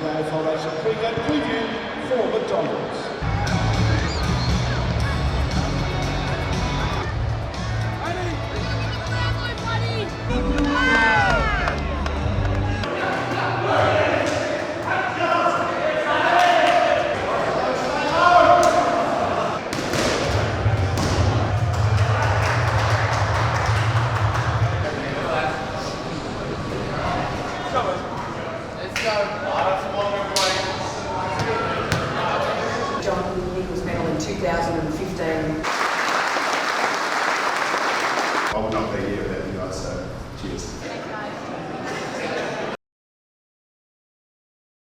AFL R14 pre-game preview for McDonald's. John Nichols medal in 2015.